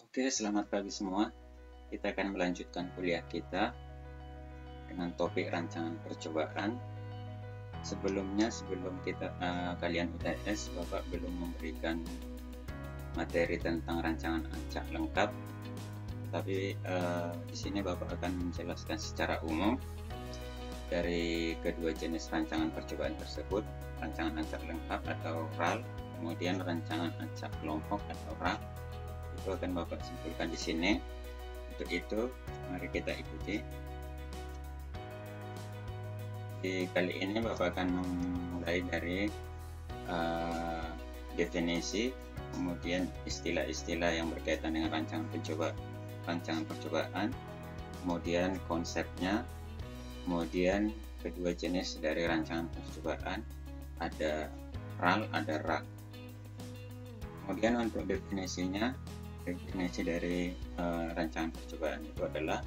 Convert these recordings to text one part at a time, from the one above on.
Oke, selamat pagi semua. Kita akan melanjutkan kuliah kita dengan topik rancangan percobaan. Sebelumnya, sebelum kalian UTS, Bapak belum memberikan materi tentang rancangan acak lengkap. Tapi di sini Bapak akan menjelaskan secara umum dari kedua jenis rancangan percobaan tersebut, rancangan acak lengkap atau RAL, kemudian rancangan acak kelompok atau RAK. Itu akan Bapak simpulkan di sini. Untuk itu, mari kita ikuti. Di kali ini Bapak akan memulai dari definisi, kemudian istilah-istilah yang berkaitan dengan rancangan percobaan, kemudian konsepnya, kemudian kedua jenis dari rancangan percobaan, ada RAL, ada RAK. Kemudian untuk definisinya, definisi dari rancangan percobaan itu adalah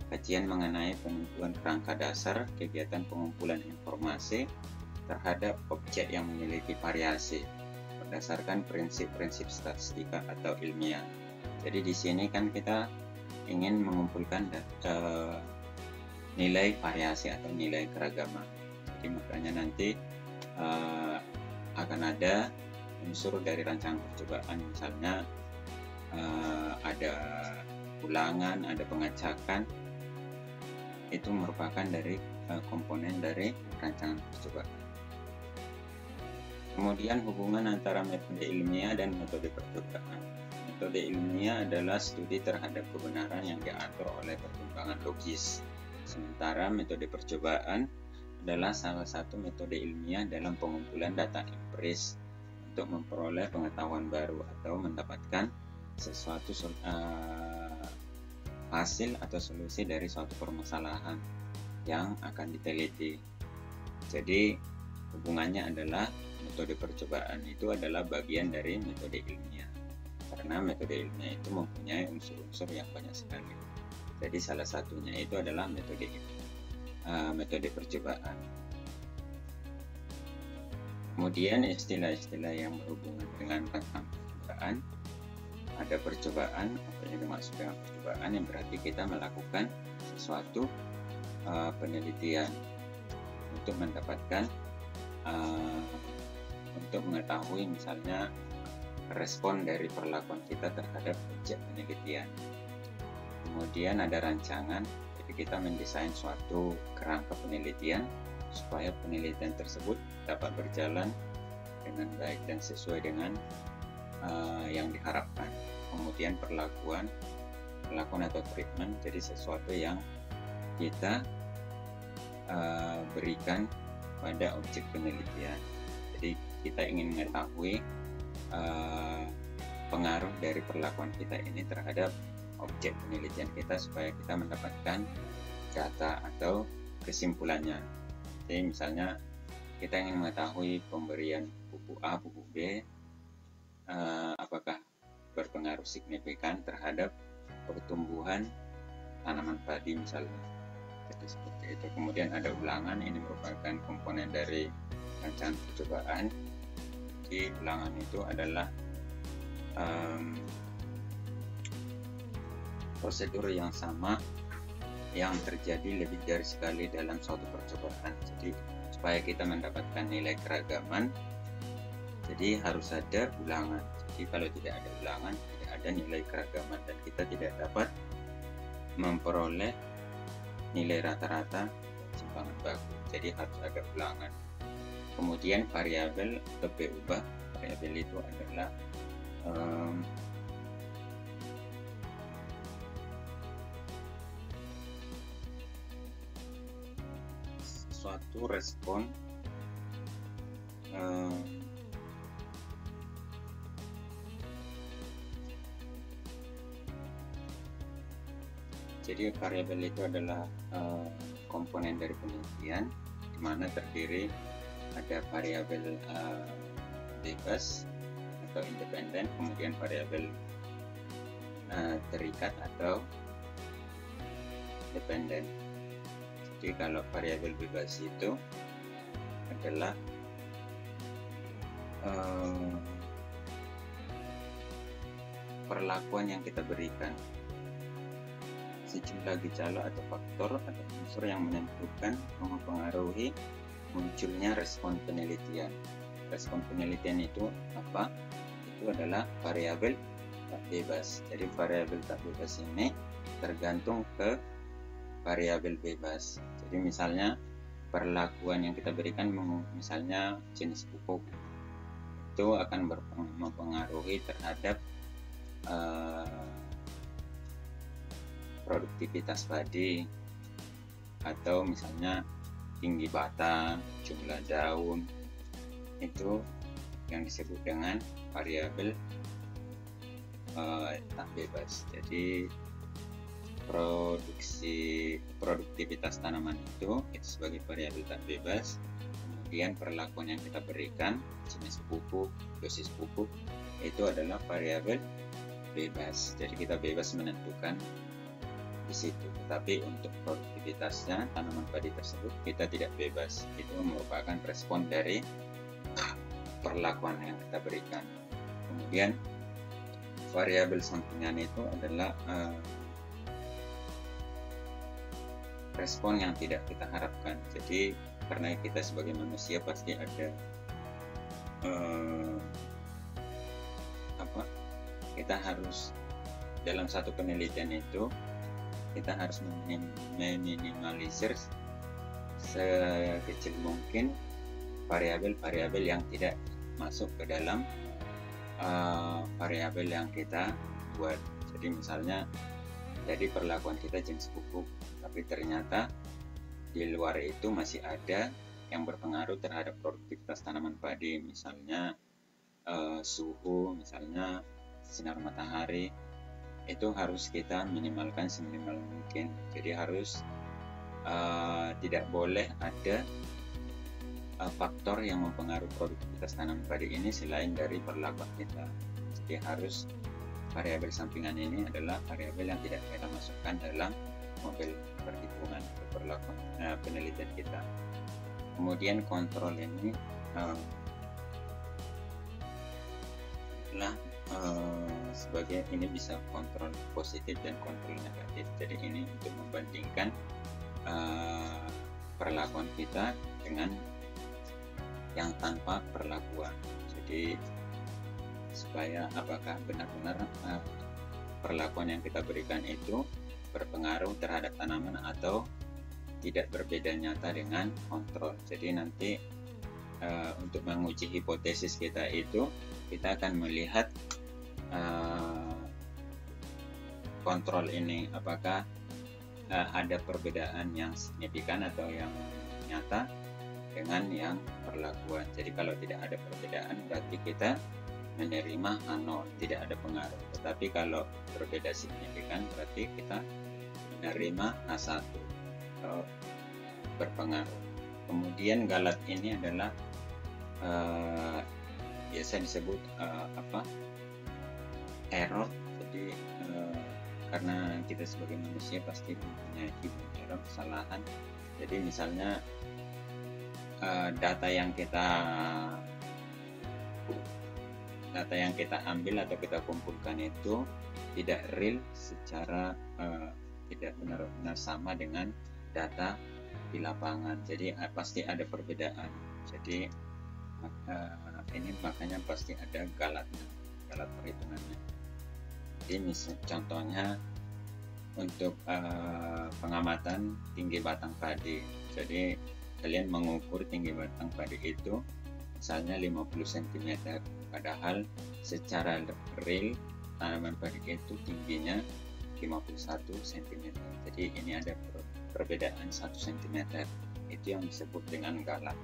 kajian mengenai penentuan kerangka dasar kegiatan pengumpulan informasi terhadap objek yang memiliki variasi berdasarkan prinsip-prinsip statistika atau ilmiah. Jadi di sini kan kita ingin mengumpulkan nilai variasi atau nilai keragaman. Jadi makanya nanti akan ada unsur dari rancangan percobaan, misalnya ada ulangan, ada pengacakan. Itu merupakan dari komponen dari rancangan percobaan. Kemudian hubungan antara metode ilmiah dan metode percobaan. Metode ilmiah adalah studi terhadap kebenaran yang diatur oleh pertimbangan logis. Sementara metode percobaan adalah salah satu metode ilmiah dalam pengumpulan data empiris untuk memperoleh pengetahuan baru atau mendapatkan sesuatu hasil atau solusi dari suatu permasalahan yang akan diteliti. Jadi hubungannya adalah metode percobaan itu adalah bagian dari metode ilmiah, karena metode ilmiah itu mempunyai unsur-unsur yang banyak sekali. Jadi salah satunya itu adalah metode percobaan. Kemudian istilah-istilah yang berhubungan dengan rancangan percobaan, ada percobaan. Apa yang dimaksud dengan percobaan? Yang berarti kita melakukan sesuatu penelitian untuk mendapatkan untuk mengetahui misalnya respon dari perlakuan kita terhadap objek penelitian. Kemudian ada rancangan, jadi kita mendesain suatu kerangka penelitian supaya penelitian tersebut dapat berjalan dengan baik dan sesuai dengan yang diharapkan. Kemudian perlakuan atau treatment, jadi sesuatu yang kita berikan pada objek penelitian. Jadi kita ingin mengetahui pengaruh dari perlakuan kita ini terhadap objek penelitian kita supaya kita mendapatkan data atau kesimpulannya. Jadi misalnya kita ingin mengetahui pemberian pupuk A, pupuk B apakah berpengaruh signifikan terhadap pertumbuhan tanaman padi misalnya. Jadi seperti itu. Kemudian ada ulangan, ini merupakan komponen dari rancangan percobaan. Jadi ulangan itu adalah prosedur yang sama yang terjadi lebih dari sekali dalam suatu percobaan. Jadi supaya kita mendapatkan nilai keragaman, jadi harus ada ulangan. Jadi kalau tidak ada ulangan, tidak ada nilai keragaman dan kita tidak dapat memperoleh nilai rata-rata simpangan baku. Jadi harus ada ulangan. Kemudian variabel atau ubah, variabel itu adalah suatu respon jadi variabel itu adalah komponen dari penelitian, di mana terdiri ada variabel bebas atau independen, kemudian variabel terikat atau dependen. Jadi kalau variabel bebas itu adalah perlakuan yang kita berikan. Sejumlah gejala atau faktor atau unsur yang menentukan mempengaruhi munculnya respon penelitian. Respon penelitian itu apa? Itu adalah variabel tak bebas. Jadi variabel tak bebas ini tergantung ke variabel bebas. Jadi misalnya perlakuan yang kita berikan, misalnya jenis pupuk, itu akan mempengaruhi terhadap produktivitas padi, atau misalnya tinggi batang, jumlah daun, itu yang disebut dengan variabel tak bebas. Jadi produktivitas tanaman itu sebagai variabel tak bebas. Kemudian perlakuan yang kita berikan, jenis pupuk, dosis pupuk, itu adalah variabel bebas. Jadi kita bebas menentukan di situ. Tetapi untuk produktivitasnya tanaman padi tersebut kita tidak bebas. Itu merupakan respon dari perlakuan yang kita berikan. Kemudian variabel sampingan itu adalah respon yang tidak kita harapkan. Jadi karena kita sebagai manusia pasti ada kita harus dalam satu penelitian itu kita harus meminimalisir sekecil mungkin variabel-variabel yang tidak masuk ke dalam variabel yang kita buat. Jadi misalnya, jadi perlakuan kita jenis pupuk, tapi ternyata di luar itu masih ada yang berpengaruh terhadap produktivitas tanaman padi, misalnya suhu, misalnya sinar matahari, itu harus kita minimalkan seminimal mungkin. Jadi harus tidak boleh ada faktor yang mempengaruhi produktivitas tanaman padi ini selain dari perlakuan kita. Jadi harus variabel sampingan ini adalah variabel yang tidak kita masukkan dalam model perhitungan atau perlakuan penelitian kita. Kemudian kontrol ini sebagai ini bisa kontrol positif dan kontrol negatif. Jadi ini untuk membandingkan perlakuan kita dengan yang tanpa perlakuan. Jadi supaya apakah benar-benar perlakuan yang kita berikan itu berpengaruh terhadap tanaman atau tidak berbeda nyata dengan kontrol. Jadi nanti untuk menguji hipotesis kita itu kita akan melihat kontrol ini apakah ada perbedaan yang signifikan atau yang nyata dengan yang perlakuan. Jadi kalau tidak ada perbedaan berarti kita menerima A0, tidak ada pengaruh. Tetapi kalau berbeda signifikan berarti kita menerima A1 atau berpengaruh. Kemudian galat ini adalah biasa disebut error. Jadi karena kita sebagai manusia pasti mempunyai error, kesalahan. Jadi misalnya data yang kita ambil atau kita kumpulkan itu tidak real secara tidak benar-benar sama dengan data di lapangan. Jadi pasti ada perbedaan. Jadi ini makanya pasti ada galat perhitungannya. Jadi contohnya untuk pengamatan tinggi batang padi. Jadi kalian mengukur tinggi batang padi itu misalnya 50 cm, padahal secara real tanaman padi itu tingginya 51 cm. Jadi ini ada perbedaan 1 cm. Itu yang disebut dengan galat.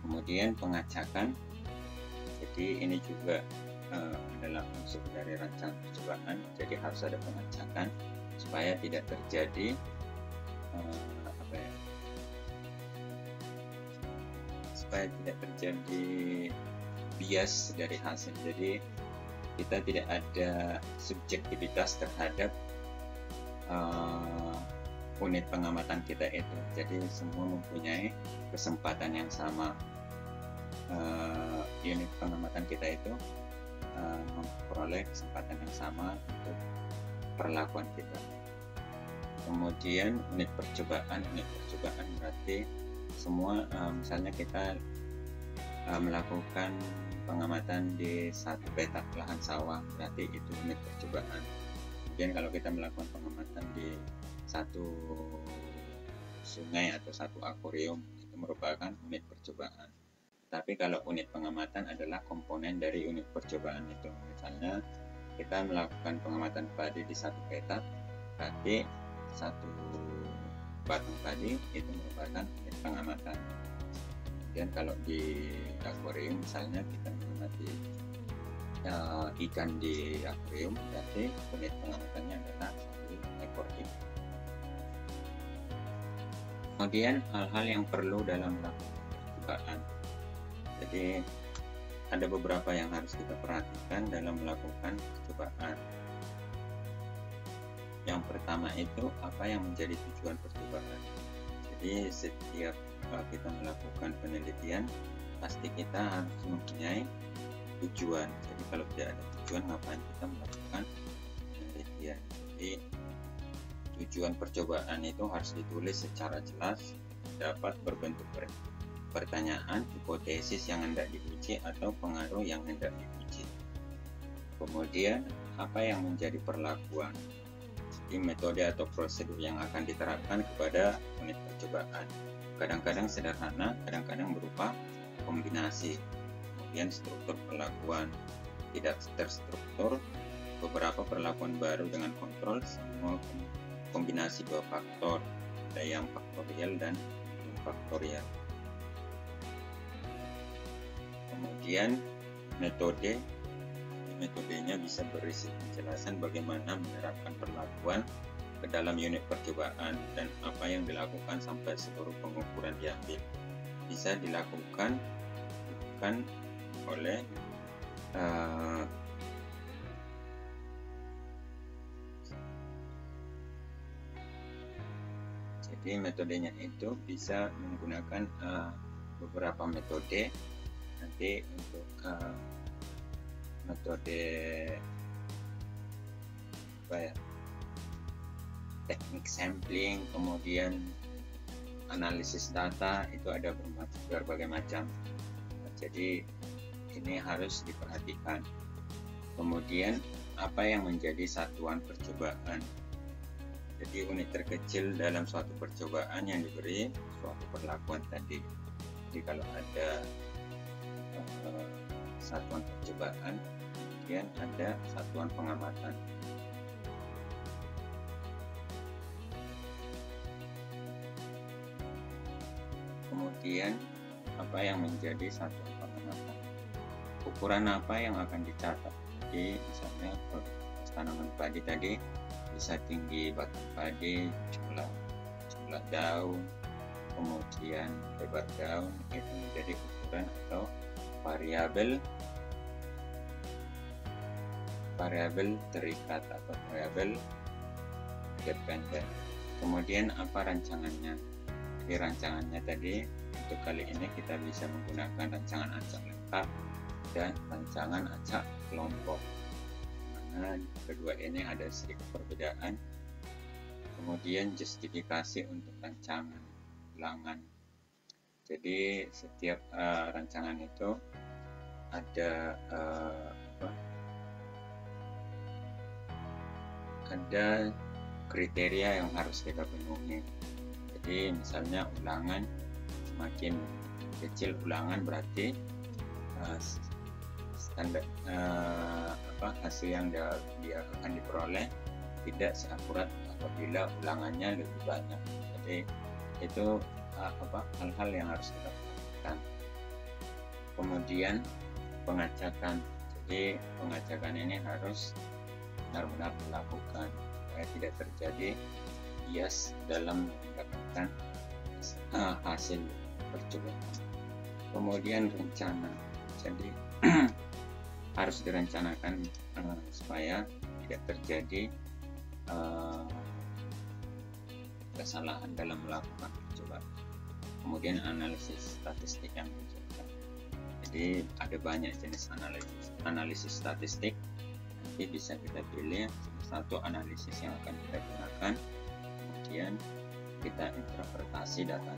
Kemudian pengacakan. Jadi ini juga adalah unsur dari rancangan percobaan. Jadi harus ada pengacakan supaya tidak terjadi supaya tidak terjadi bias dari hasil. Jadi kita tidak ada subjektivitas terhadap unit pengamatan kita itu. Jadi semua mempunyai kesempatan yang sama. Unit pengamatan kita itu memperoleh kesempatan yang sama untuk perlakuan kita. Kemudian unit percobaan berarti semua, misalnya kita melakukan pengamatan di satu petak lahan sawah, berarti itu unit percobaan. Kemudian kalau kita melakukan pengamatan di satu sungai atau satu akuarium, itu merupakan unit percobaan. Tapi kalau unit pengamatan adalah komponen dari unit percobaan itu. Misalnya kita melakukan pengamatan padi di satu petak, berarti satu batang padi itu merupakan unit pengamatan. Kemudian kalau di akuarium misalnya kita mengamati ikan di akuarium, berarti unit pengamatannya adalah satu ekor ikan. Kemudian hal-hal yang perlu dalam melakukan percobaan. Jadi ada beberapa yang harus kita perhatikan dalam melakukan percobaan. Yang pertama itu apa yang menjadi tujuan percobaan. Jadi setiap kita melakukan penelitian, pasti kita harus mempunyai tujuan. Jadi kalau tidak ada tujuan, ngapain kita melakukan penelitian? Jadi tujuan percobaan itu harus ditulis secara jelas, dapat berbentuk pertanyaan, hipotesis yang hendak diuji atau pengaruh yang hendak diuji. Kemudian apa yang menjadi perlakuan? Jadi metode atau prosedur yang akan diterapkan kepada unit percobaan. Kadang-kadang sederhana, kadang-kadang berupa kombinasi. Kemudian struktur perlakuan tidak terstruktur, beberapa perlakuan baru dengan kontrol, semua kombinasi dua faktor, ada yang faktorial dan non faktorial. Kemudian metodenya bisa berisi penjelasan bagaimana menerapkan perlakuan ke dalam unit percobaan dan apa yang dilakukan sampai seluruh pengukuran diambil. Bisa dilakukan oleh jadi metodenya itu bisa menggunakan beberapa metode. Nanti untuk metode teknik sampling, kemudian analisis data, itu ada berbagai macam. Jadi ini harus diperhatikan. Kemudian apa yang menjadi satuan percobaan? Jadi unit terkecil dalam suatu percobaan yang diberi suatu perlakuan tadi. Jadi kalau ada satuan percobaan, kemudian ada satuan pengamatan. Kemudian apa yang menjadi satuan pengamatan? Ukuran apa yang akan dicatat? Jadi misalnya tanaman padi tadi bisa tinggi batang padi, jumlah daun, kemudian lebar daun, itu menjadi ukuran atau variabel terikat atau variabel dependen. Kemudian apa rancangannya? Jadi rancangannya tadi untuk kali ini kita bisa menggunakan rancangan acak lengkap dan rancangan acak kelompok. Karena kedua ini ada sedikit perbedaan. Kemudian justifikasi untuk rancangan ulangan. Jadi setiap rancangan itu ada ada kriteria yang harus kita penuhi. Jadi misalnya ulangan semakin kecil ulangan berarti standar hasil yang dia akan diperoleh tidak seakurat apabila ulangannya lebih banyak. Jadi itu hal-hal yang harus kita perhatikan. Kemudian pengacakan. Jadi pengacakan ini harus benar-benar dilakukan supaya tidak terjadi bias dalam mendapatkan hasil percobaan. Kemudian rencana. Jadi harus direncanakan supaya tidak terjadi kesalahan dalam melakukan percobaan. Kemudian analisis statistik yang diusulkan. Jadi Jadi ada banyak jenis analisis statistik. Nanti bisa kita pilih satu analisis yang akan kita gunakan, kemudian kita interpretasi data.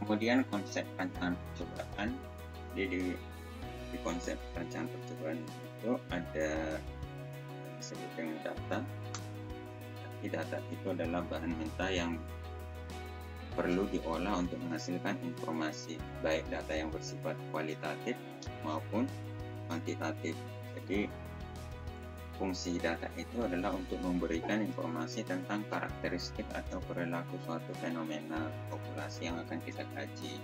Kemudian konsep rancangan percobaan. Jadi di konsep rancangan percobaan itu ada disebut dengan data. Tapi data itu adalah bahan mentah yang perlu diolah untuk menghasilkan informasi, baik data yang bersifat kualitatif maupun kuantitatif. Jadi fungsi data itu adalah untuk memberikan informasi tentang karakteristik atau perilaku suatu fenomena populasi yang akan kita kaji.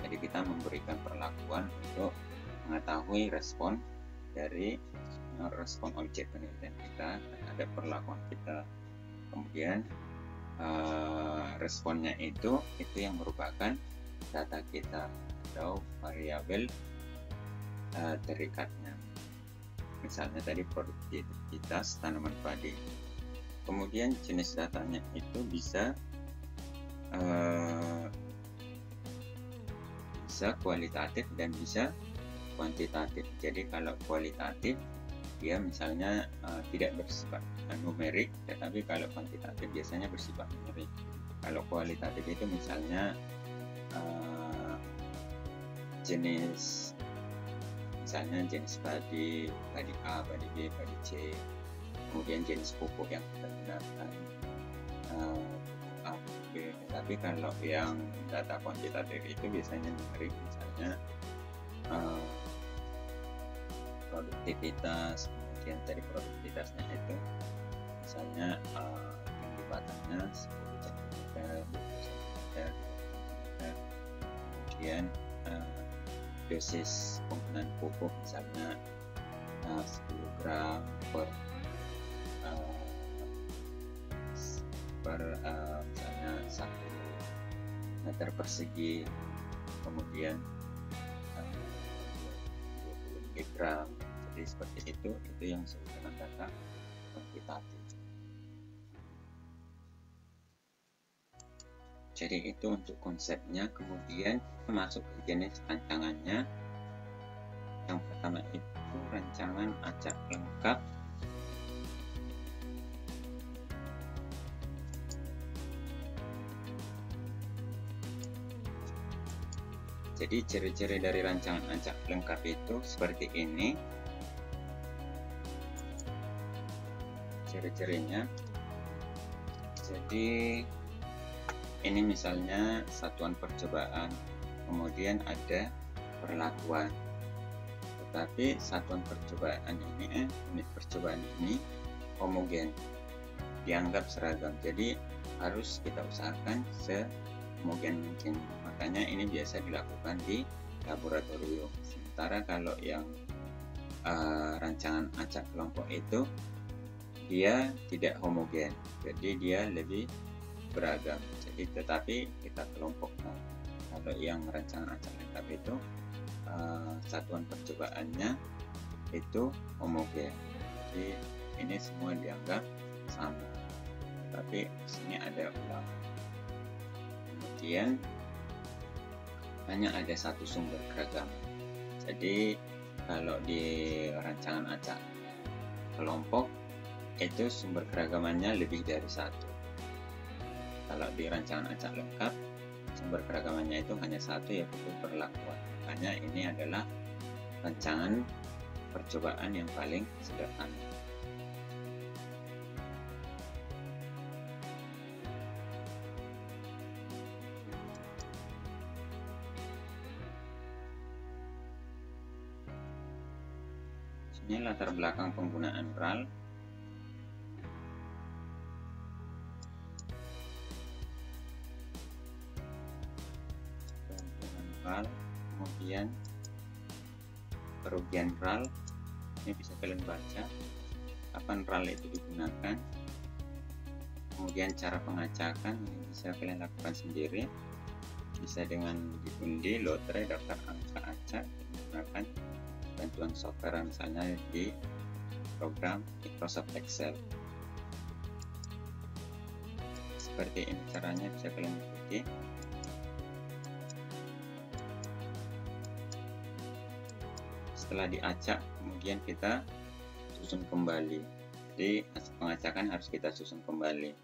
Jadi kita memberikan perlakuan untuk mengetahui respon objek penelitian kita terhadap perlakuan kita. Kemudian responnya itu yang merupakan data kita atau variabel terikatnya. Misalnya tadi produktivitas tanaman padi. Kemudian jenis datanya itu bisa kualitatif dan bisa kuantitatif. Jadi kalau kualitatif dia misalnya tidak bersifat numerik, tetapi kalau kuantitatif biasanya bersifat numerik. Kalau kualitatif itu misalnya jenis padi A, padi B, padi C, kemudian jenis pupuk yang kita gunakan A, B. Tetapi kalau yang data kuantitatif itu biasanya numerik, misalnya produktivitas, kemudian dari produktivitasnya itu misalnya pelipatannya 10 cm, 20 cm, kemudian dosis penggunaan pupuk misalnya 10 gram per misalnya 1 meter persegi, kemudian 20 mg. Jadi seperti itu yang disebut dengan data kuantitatif. Jadi itu untuk konsepnya. Kemudian masuk ke jenis rancangannya. Yang pertama itu rancangan acak lengkap. Jadi ciri-ciri dari rancangan acak lengkap itu seperti ini. Ciri-cirinya, jadi ini misalnya satuan percobaan, kemudian ada perlakuan, tetapi satuan percobaan ini unit percobaan ini homogen, dianggap seragam, jadi harus kita usahakan sehomogen mungkin. Makanya ini biasa dilakukan di laboratorium. Sementara kalau yang rancangan acak kelompok itu dia tidak homogen, jadi dia lebih beragam. Jadi tetapi kita kelompokkan. Kalau yang rancangan acak lengkap itu satuan percobaannya itu homogen, jadi ini semua dianggap sama, tapi sini ada ulang. Kemudian hanya ada satu sumber keragaman. Jadi kalau di rancangan acak kelompok itu sumber keragamannya lebih dari satu. Kalau di rancangan acak lengkap sumber keragamannya itu hanya satu, yaitu perlakuan. Makanya ini adalah rancangan percobaan yang paling sederhana. Ini latar belakang penggunaan RAL. Kemudian kerugian RAL, ini bisa kalian baca kapan RAL itu digunakan. Kemudian cara pengacakan ini bisa kalian lakukan sendiri, bisa dengan diundi, lotre, daftar angka acak menggunakan bantuan software misalnya di program Microsoft Excel. Seperti ini caranya, bisa kalian ikuti. setelah diacak kemudian kita susun kembali. Jadi pengacakan harus kita susun kembali.